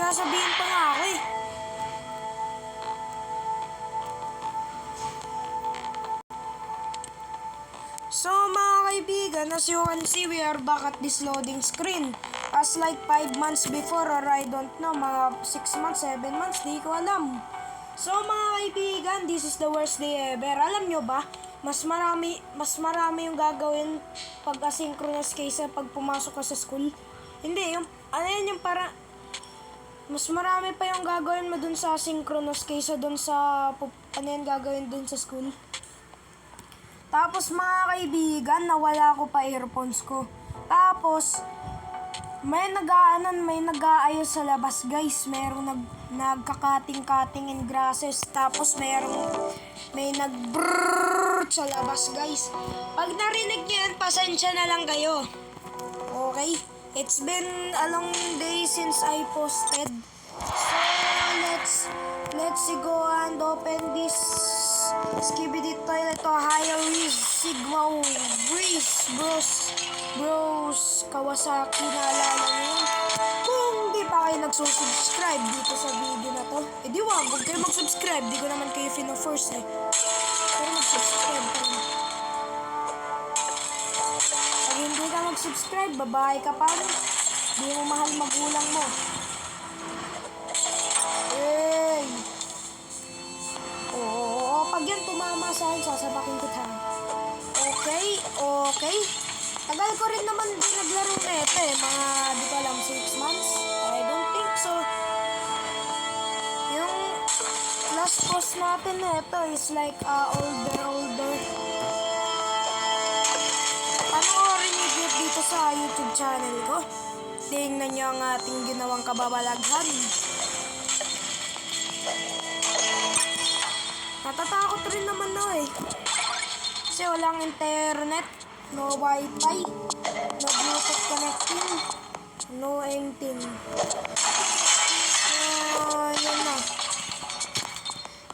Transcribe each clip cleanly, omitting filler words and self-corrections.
sasabihin pa nga ako eh. So mga kaibigan, as you can see, we are back at this loading screen. As like 5 months before, or I don't know, mga 6 months, 7 months, di ko alam. So mga kaibigan, this is the worst day ever. Alam nyo ba, mas marami yung gagawin pag asynchronous kaysa pag pumasok ka sa school. Hindi, yung, ano yan, yung para, mas marami pa yung gagawin mo dun sa asynchronous kaysa dun sa, ano yan gagawin dun sa school. Tapos mga kaibigan, nawala ko pa earphones ko. Tapos, may nag-aayos sa labas guys. Merong nagkakating-kating in grasses. Tapos may nag-brrrr sa labas guys. Pag narinig nyo yan, pasensya na lang kayo. Okay? It's been a long day since I posted. So, let's go and open this Skibidi Toilet Ohio Reese Sigma Reese Bros Kawasaki. Naalala nyo yun? Kung di pa kayo nagsusubscribe dito sa video na to, di wag kayo mag-subscribe. Di ko naman kayo fino-force eh. Pero mag-subscribe pa rin. Pag hindi ka mag-subscribe, babae ka pa rin. Di mo mahal magulang mo. Pag yan tumama sa akin, sasabakin kita. Okay. Tagal ko rin naman din naglaro na ito eh. Mga, di ko alam, 6 months? I don't think so. Yung last post natin na ito is like older. Panoorin niyo dito sa YouTube channel ko. Tingnan niyo ang ating ginawang kababalaghan. Natatakot rin naman na eh. Kasi walang internet, no wifi, no bluetooth connecting, no anything. Yun na.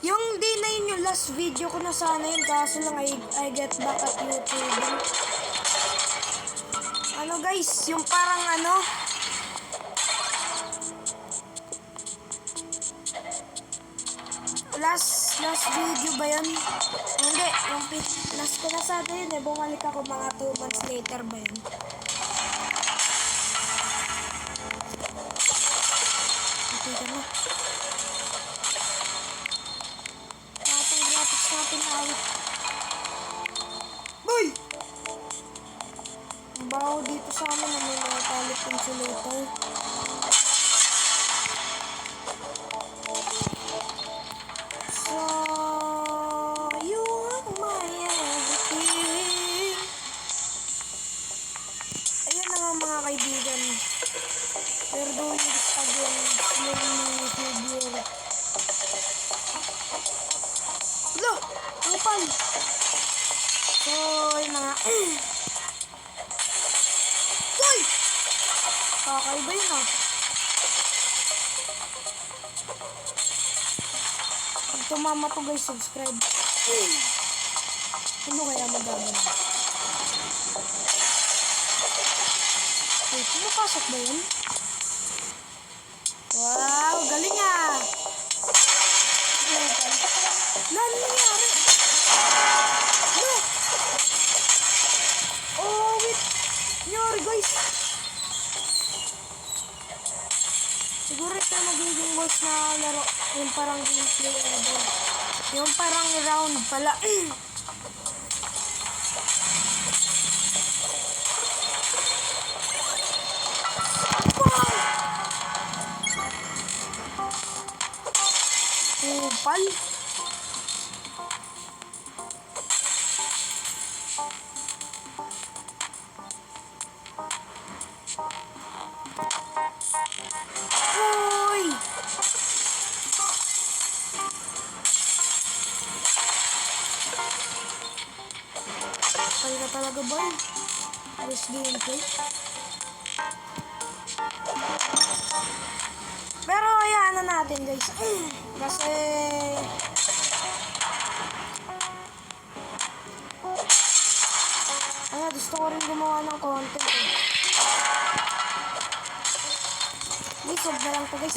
Yung di na yun yung last video ko na sana yun. Kaso lang I get back at YouTube. Ano guys, yung parang ano, last video ba yun? Hindi, yung last ko na sana yun eh. Bumalik ako mga 2 months later ba yun? Okay ka na. Atong graphics natin awit. Boy! Ang baho dito sa amin na may mga palit insulator. Kaibigan, we're doing this again slowly figure. Lo! Upal! So, yun na nga. Uy! Kakaiba yun ah. Pag tumama to guys, subscribe. Ano kaya magagawin? Pumapasok ba yun? Wow, galing ah! Ano nangyari? No! Oh, wait! Nangyari guys! Siguro ito magiging boss na laro. Yung parang gameplay ever. Yung parang round pala. Upal. Uy! Upal ka talaga ba yun? This gameplay. Pero hayaan na natin guys. Kasi gusto ko rin gumawa ng content eh. Guys, huwag na lang to guys.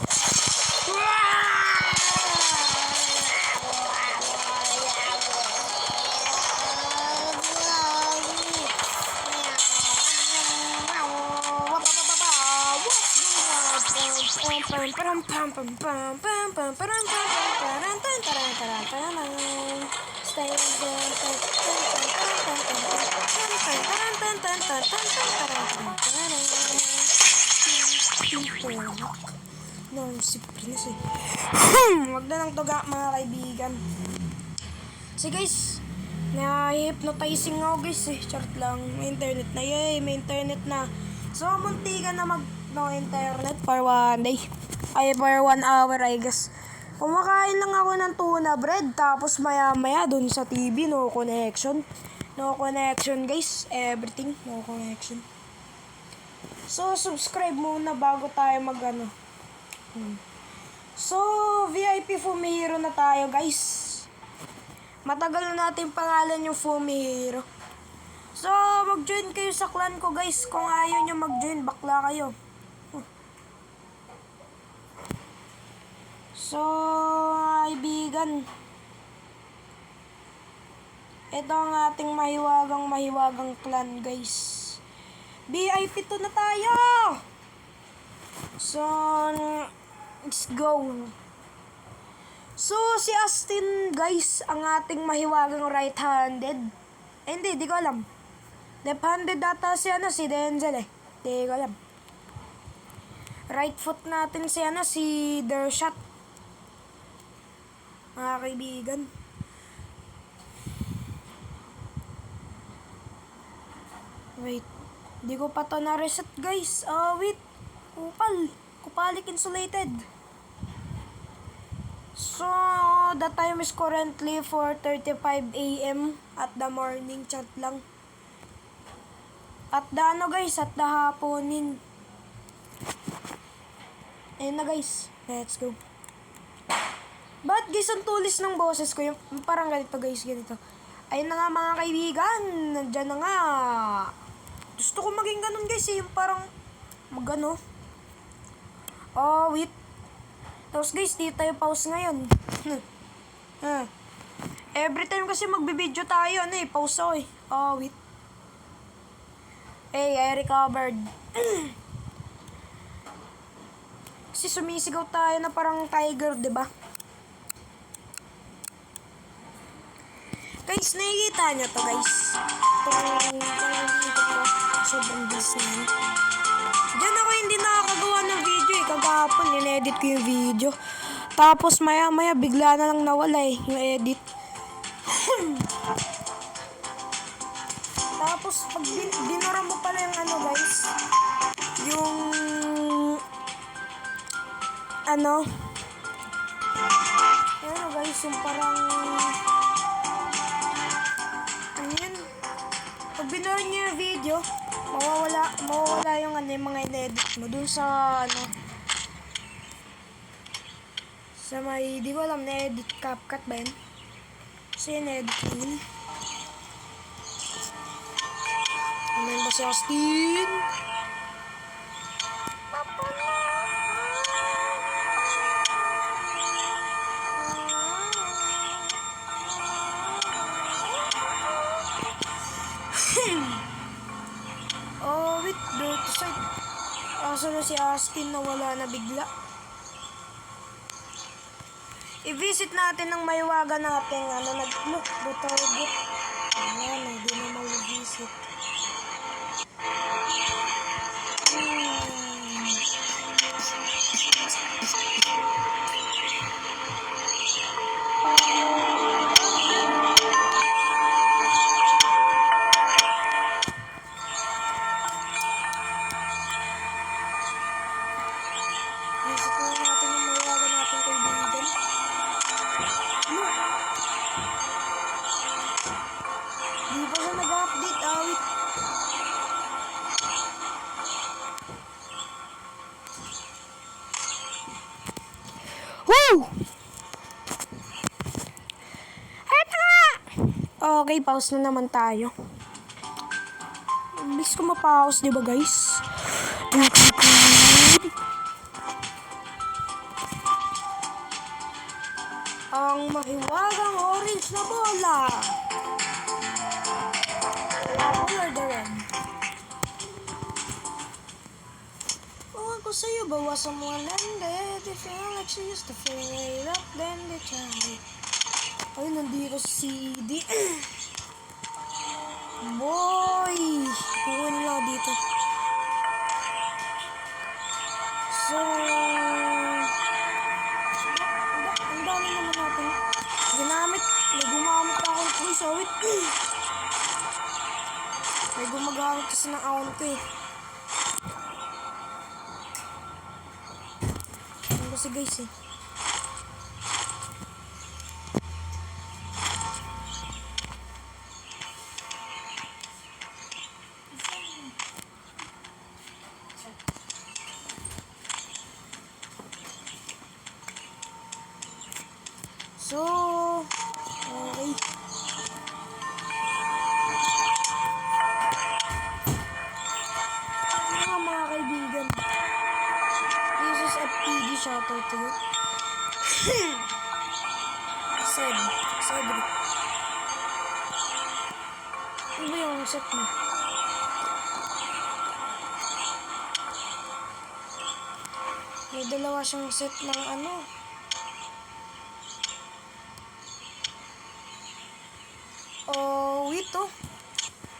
No, si Prinas eh. Wag na lang to mga kaibigan. So guys, na-hypnotizing ako guys eh. Chart lang. May internet na. Yay, may internet na. So, munti ka na no internet for 1 day. Ay, for 1 hour I guess. Kumakain lang ako ng tuna bread. Tapos maya maya dun sa TV, no connection. No connection guys. Everything, no connection. So, subscribe muna bago tayo So, VIP Fumihiro na tayo guys. Matagal na natin pangalan yung Fumihiro. So, mag-join kayo sa clan ko guys. Kung ayaw nyo mag-join, bakla kayo. So, kaibigan. Ito ang ating mahiwagang clan guys. VIP to na tayo! So, let's go. So, si Austin, guys, ang ating mahiwagang right-handed. Hindi, di ko alam. Left-handed data si Denzel eh. Di ko alam. Right foot natin si Dershot. Mga kaibigan. Wait. Di ko pa to na-reset, guys. Wait. Kupalik insulated. So, the time is currently 4:35 AM at the morning, chat lang. At the guys, at the haponin. Ayun na guys, let's go. Ba't guys, ang tulis ng boses ko? Yung parang ganito guys, ganito. Ayun na nga mga kaibigan, nandyan na nga. Gusto ko maging ganun guys, yung parang magano. Wait. Tapos guys, di tayo pause ngayon. Every time kasi magbibideo tayo, pause ako eh. Wait. Hey, I recovered. Kasi sumisigaw tayo na parang tiger, diba? Guys, nakikita nyo to guys. Itong sobrang bilis na yun. Diyan ako hindi nakakagawa ng video eh. Kagahapon, in-edit ko yung video. Tapos maya bigla na lang nawala eh, yung edit. Tapos pag binura mo pala yung guys, yung guys, yung parang yun. Pag binura niyo yung video, mawawala yung yung mga in-edit mo dun sa sa may, di ko alam, na-edit CapCut ba yun? Kasi in-edit yun. Ano ba si Austin? Wait, dirty side. Asa na si Austin na wala na bigla? I-visit natin ng mahiwaga natin nag-target. Ayan, hindi na mag-visit. Okay, pause na naman tayo. Bilis ko ma-pause, di ba guys? ang mahiwagang orange na bola. Apple or the red? Kung ako sa'yo, bawasan mo ang landed. If you feel like she used to feel it up, then they try. Ay, nandito sa CD. Boy! Kukunin lang ako dito. So, ang dami naman natin ginamit. May gumamit ako ng puso. Wait. May gumagamit kasi ng account ko eh. Ano kasi guys eh. So, okay. Mga kaibigan. This is FPD, shoutout to you. Cedric. Ano ba yung set mo? May dalawa siyang set ng ano. Oh, wait oh.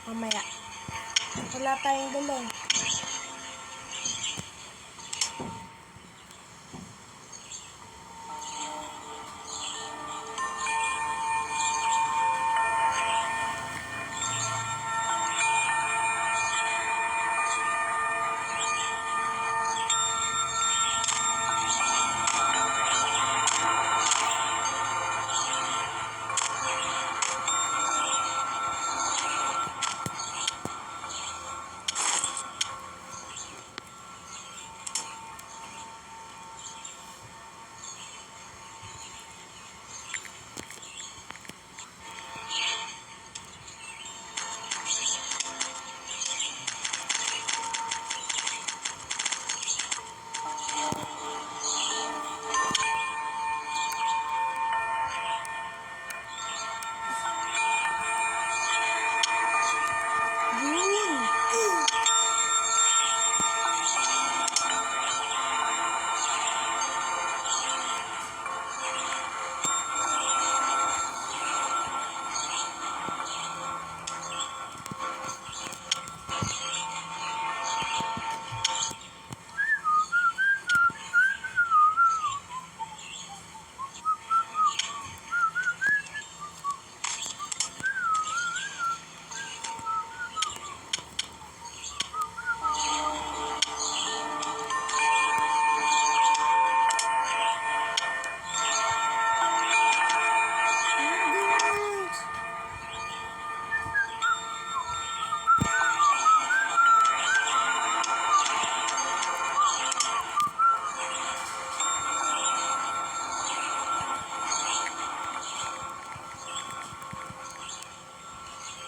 Mamaya. Wala tayong dalaw.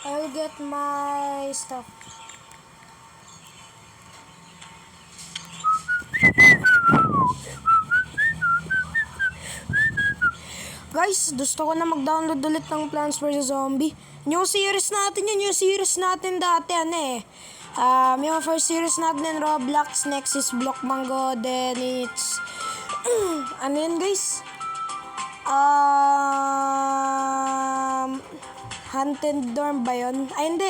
I'll get my stuff. Guys, gusto ko na mag-download ulit ng Plants vs. Zombie. New series natin yun. Yung series natin dati, ano eh. Yung first series natin in Roblox, next is Block Mango, then it's... ano yun, guys? Haunted Dorm ba yun? Ay, hindi.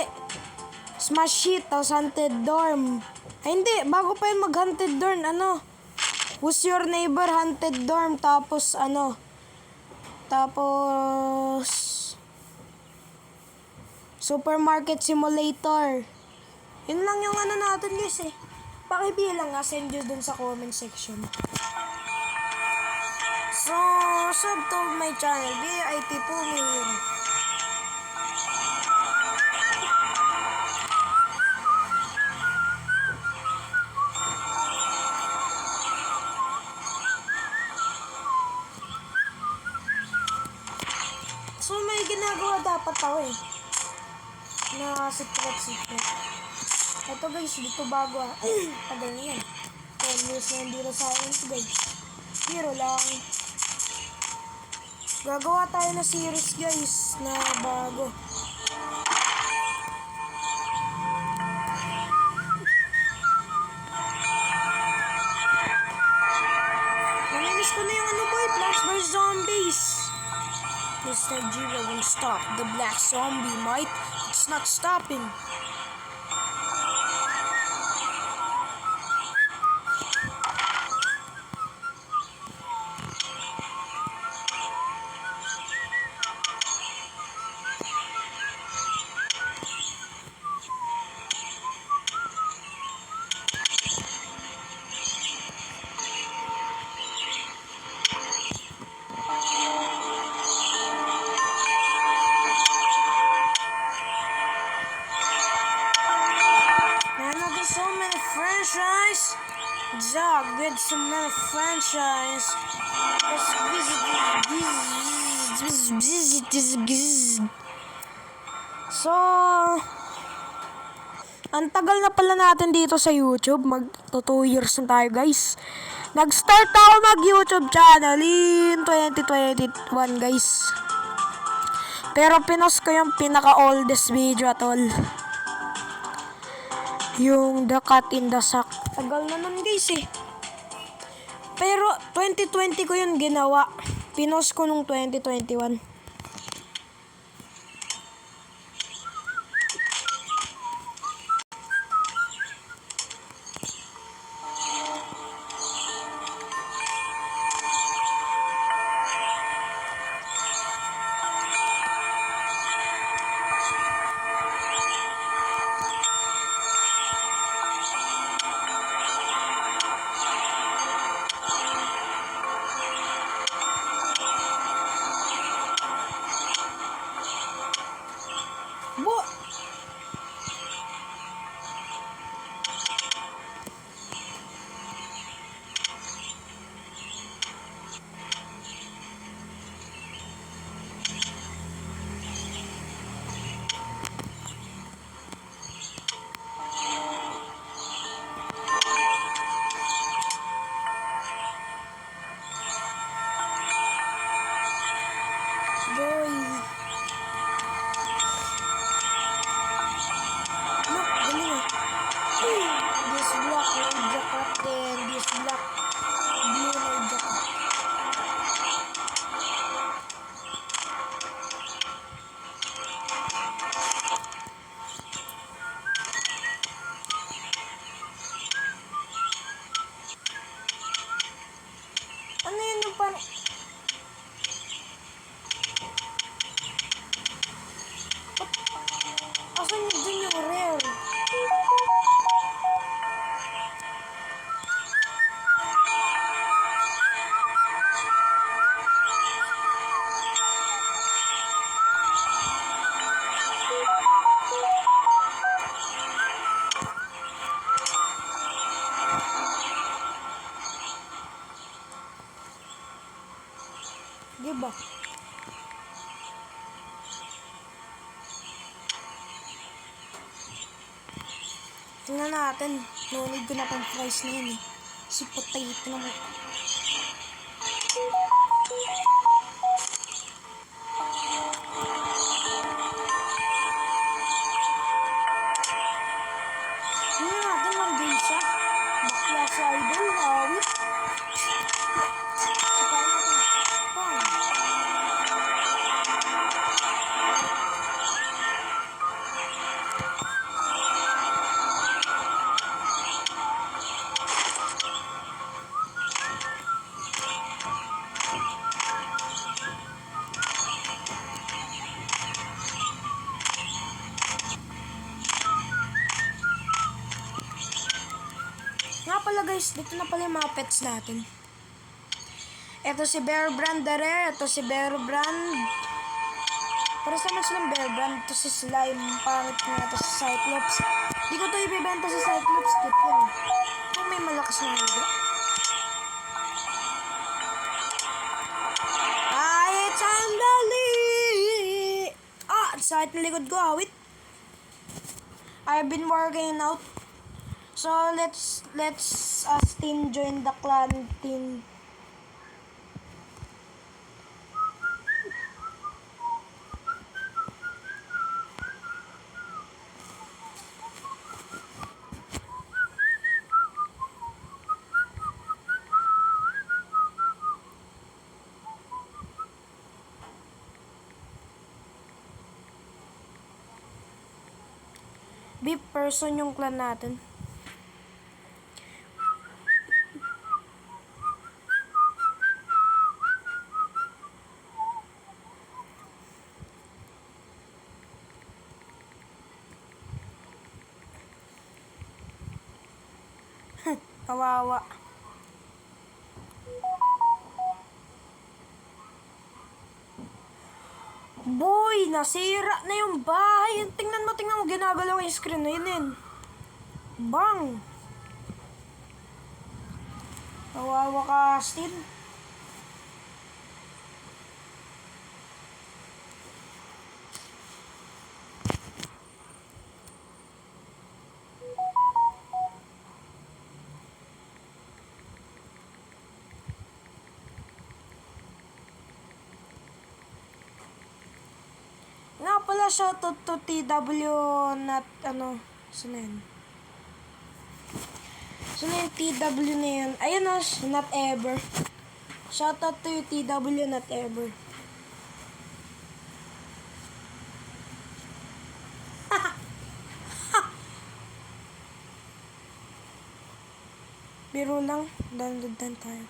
Smash Hit, tapos Haunted Dorm. Ay, hindi. Bago pa yun mag-Haunted Dorm, ano? Who's Your Neighbor, Haunted Dorm, tapos ano? Tapos... Supermarket Simulator. Yun lang yung ano natin, guys, eh. Pakibilang nga, send nyo dun sa comment section. So, sub to my channel, BIT po ngayon. So, may ginagawa dapat ako eh. Na secret. Ito guys, dito bago ah. Tagal na yan. 10 years na hindi na sa akin ito guys. Hero lang. Gagawa tayo na series guys na bago. Namimiss ko na yung ano boy, Plants vs Zombies. This Nigeria won't stop. The black zombie might. It's not stopping. So many franchise. Zog with so many franchise. So, ang tagal na pala natin dito sa YouTube. Mag 2 years na tayo guys. Nag-start ako mag-YouTube channel in 2021 guys. Pero pinost ko yung pinaka-oldest video at all. Yung The Cat in the Sack. Tagal na nun guys eh. Pero 2020 ko yun ginawa. Pinost ko nung 2021. Ano yun yung parang... Asan yun dun yung rare? Diba? Tingnan natin. Nunod ko na pang price na yun eh. Si potato naman. Tingnan natin lang din siya. Bakla sa idol. Awit. Sapain natin. Pang. Nga pala guys, dito na pala yung mga pets natin. Ito si Bear Brand the Rare. Ito si Bear Brand. Para sa mas ng Bear Brand. Ito si Slime. Pangit nga ito si Cyclops. Di ko ito ibibenta si Cyclops. Kit yan. Kung may malakas na hindi. Ay, sandali! Sakit na likod ko. Awit. I've been working out. So let's us team join the clan team. Beep person yung clan natin. Kawawa. Boy, nasira na yung bahay. Tingnan mo, ginagalaw yung screen na yun. Bang! Kawawa ka, Astin. Nga pala, shoutout to TW not, saan na yun? Saan na yung TW na yun? Ayun o, not ever. Shoutout to yung TW not ever. Biro lang, download dan tayo.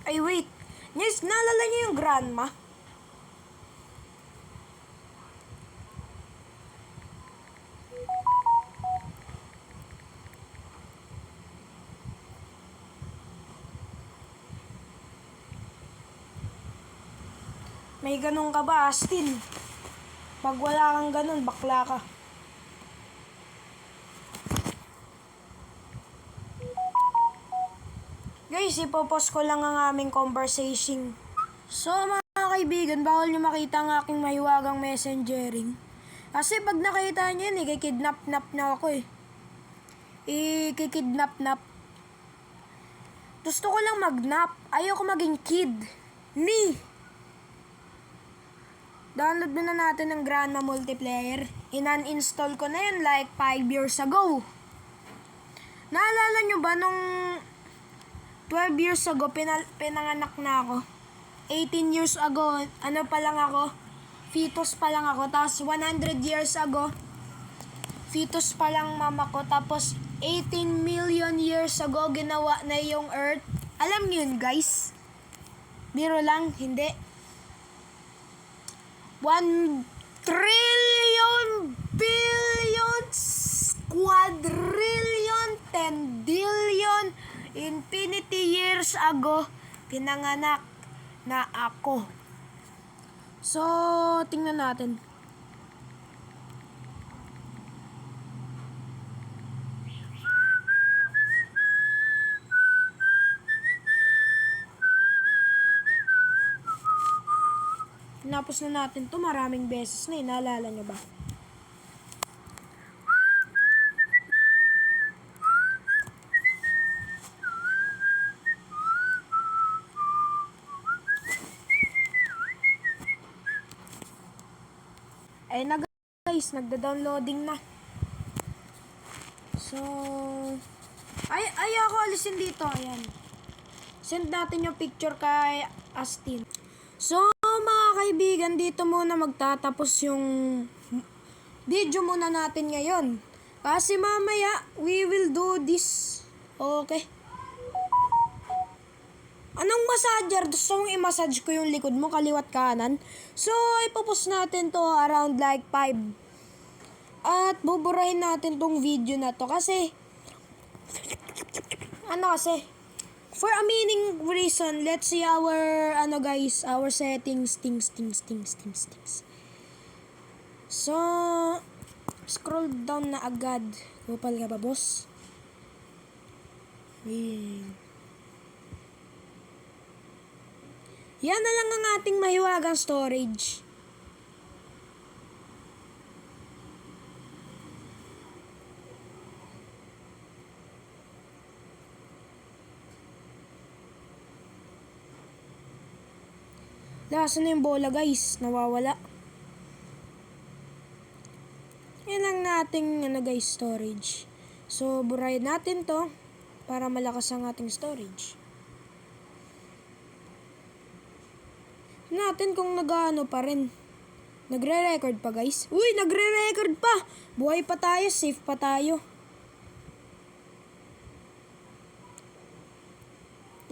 Ay, wait. Yes, naalala niyo yung grandma? May ganun ka ba, Astin? Pag wala kang ganun, bakla ka. Guys, ipopost ko lang ang aming conversation. So, mga kaibigan, bawal nyo makita ang aking mahiwagang messengering. Kasi pag nakita nyo yun, ikikidnap-nap na ako eh. Ikikidnap-nap. Gusto ko lang mag-nap. Ayoko maging kid. Ni! Download na natin ng Grandma Multiplayer. In-uninstall ko na yun like 5 years ago. Naalala nyo ba nung 12 years ago, pinanganak na ako. 18 years ago, ano pa lang ako? Fetus pa lang ako. Tapos 100 years ago, fetus pa lang mama ko. Tapos 18 million years ago, ginawa na yung Earth. Alam niyo yun, guys? Biro lang, hindi. 1 trillion, billions, quadrillion, 10 billion, infinity years ago, pinanganak na ako. So, tingnan natin. Tinapos na natin to maraming beses na, naalala nyo ba? Ay na guys, nagda-downloading na. So, ay ako alisin dito, ayan. Send natin yung picture kay Astin. So, mga kaibigan, dito muna magtatapos yung video muna natin ngayon. Kasi mamaya, we will do this. Okay. Anong massager? Gusto mong i-massage ko yung likod mo, kaliwat kanan? So, ipopost natin to around like 5. At buburahin natin tong video na to kasi for a meaning reason, let's see our our settings, things. So, scroll down na agad. Kupal ka ba, boss? Yan na lang ang ating mahiwagang storage. Nasaan na yung bola guys? Nawawala. Yan ang ating guys, storage. So, burahin natin to para malakas ang ating storage. Natin kung nag-ano pa rin. Nagre-record pa guys. Uy, nagre-record pa! Buhay pa tayo, safe pa tayo.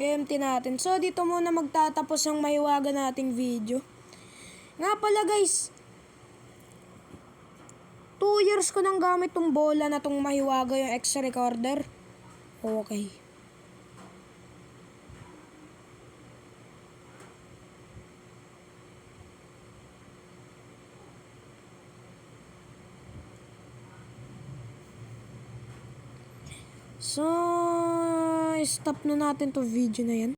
empty natin. So, dito muna magtatapos ang mahiwaga nating video. Nga pala guys, 2 years ko nang gamit tong bola na tong mahiwaga yung X-Recorder. Okay. So, stop na natin to video na yan.